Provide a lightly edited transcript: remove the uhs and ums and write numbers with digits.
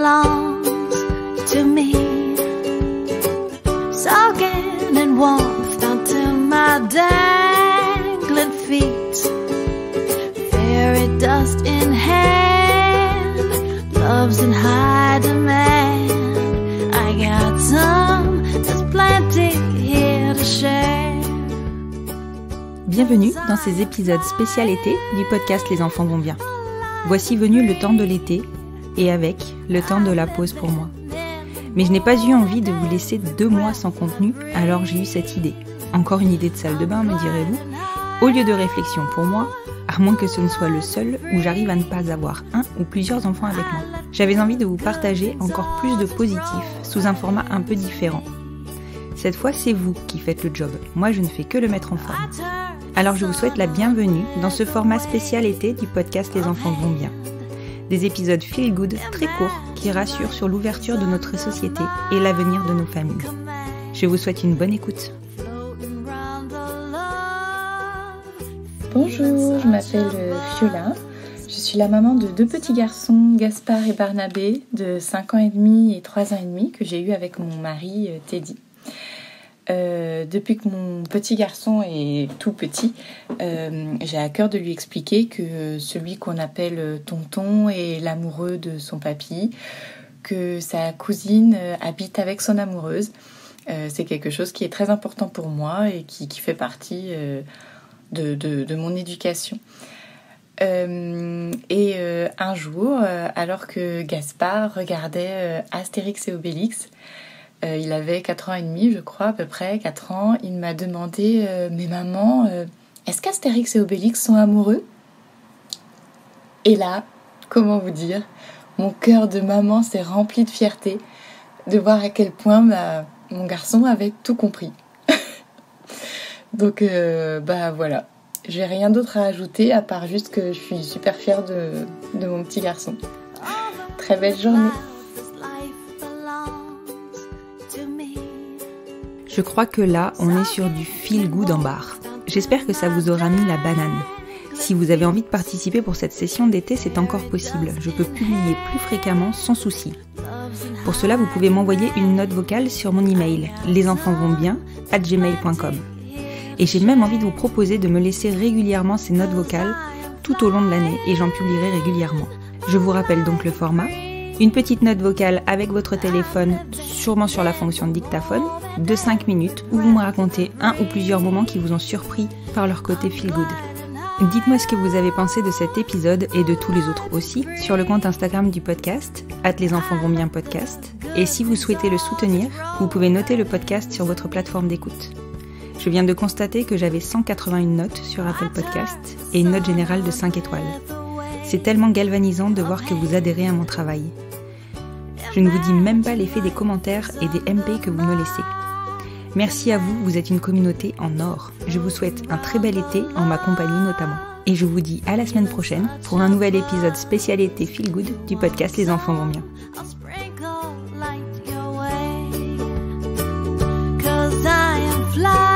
belongs to me. Soaking in warmth down to my dangling feet. Fairy dust in hand, love's in high demand. I got some, there's plenty here to share. Bienvenue dans ces épisodes spécial été du podcast Les enfants vont bien. Voici venu le temps de l'été et avec le temps de la pause pour moi. Mais je n'ai pas eu envie de vous laisser 2 mois sans contenu, alors j'ai eu cette idée. Encore une idée de salle de bain, me direz-vous, au lieu de réflexion pour moi, à moins que ce ne soit le seul où j'arrive à ne pas avoir un ou plusieurs enfants avec moi. J'avais envie de vous partager encore plus de positif sous un format un peu différent. Cette fois, c'est vous qui faites le job. Moi, je ne fais que le mettre en forme. Alors, je vous souhaite la bienvenue dans ce format spécial été du podcast Les enfants vont bien. Des épisodes feel good très courts qui rassurent sur l'ouverture de notre société et l'avenir de nos familles. Je vous souhaite une bonne écoute. Bonjour, je m'appelle Fiola. Je suis la maman de 2 petits garçons, Gaspard et Barnabé, de 5 ans et demi et 3 ans et demi, que j'ai eu avec mon mari Teddy. Depuis que mon petit garçon est tout petit, j'ai à cœur de lui expliquer que celui qu'on appelle tonton est l'amoureux de son papy, que sa cousine habite avec son amoureuse. C'est quelque chose qui est très important pour moi et qui fait partie de mon éducation. Un jour, alors que Gaspard regardait Astérix et Obélix, il avait 4 ans et demi, je crois, à peu près, 4 ans. Il m'a demandé « Mais maman, est-ce qu'Astérix et Obélix sont amoureux ?» Et là, comment vous dire, mon cœur de maman s'est rempli de fierté de voir à quel point mon garçon avait tout compris. Donc, voilà. J'ai rien d'autre à ajouter, à part juste que je suis super fière de mon petit garçon. Très belle journée. Je crois que là, on est sur du feel good en barre. J'espère que ça vous aura mis la banane. Si vous avez envie de participer pour cette session d'été, c'est encore possible. Je peux publier plus fréquemment sans souci. Pour cela, vous pouvez m'envoyer une note vocale sur mon email lesenfantsvontsbien@gmail.com. Et j'ai même envie de vous proposer de me laisser régulièrement ces notes vocales tout au long de l'année et j'en publierai régulièrement. Je vous rappelle donc le format. Une petite note vocale avec votre téléphone, sûrement sur la fonction dictaphone, de 5 minutes où vous me racontez un ou plusieurs moments qui vous ont surpris par leur côté feel good. Dites-moi ce que vous avez pensé de cet épisode et de tous les autres aussi sur le compte Instagram du podcast, @lesenfantsvontsbien-podcast. Et si vous souhaitez le soutenir, vous pouvez noter le podcast sur votre plateforme d'écoute. Je viens de constater que j'avais 181 notes sur Apple Podcast et une note générale de 5 étoiles. C'est tellement galvanisant de voir que vous adhérez à mon travail. Je ne vous dis même pas l'effet des commentaires et des MP que vous me laissez. Merci à vous, vous êtes une communauté en or. Je vous souhaite un très bel été, en ma compagnie notamment. Et je vous dis à la semaine prochaine pour un nouvel épisode spécial été Feel Good du podcast Les enfants vont bien. Fly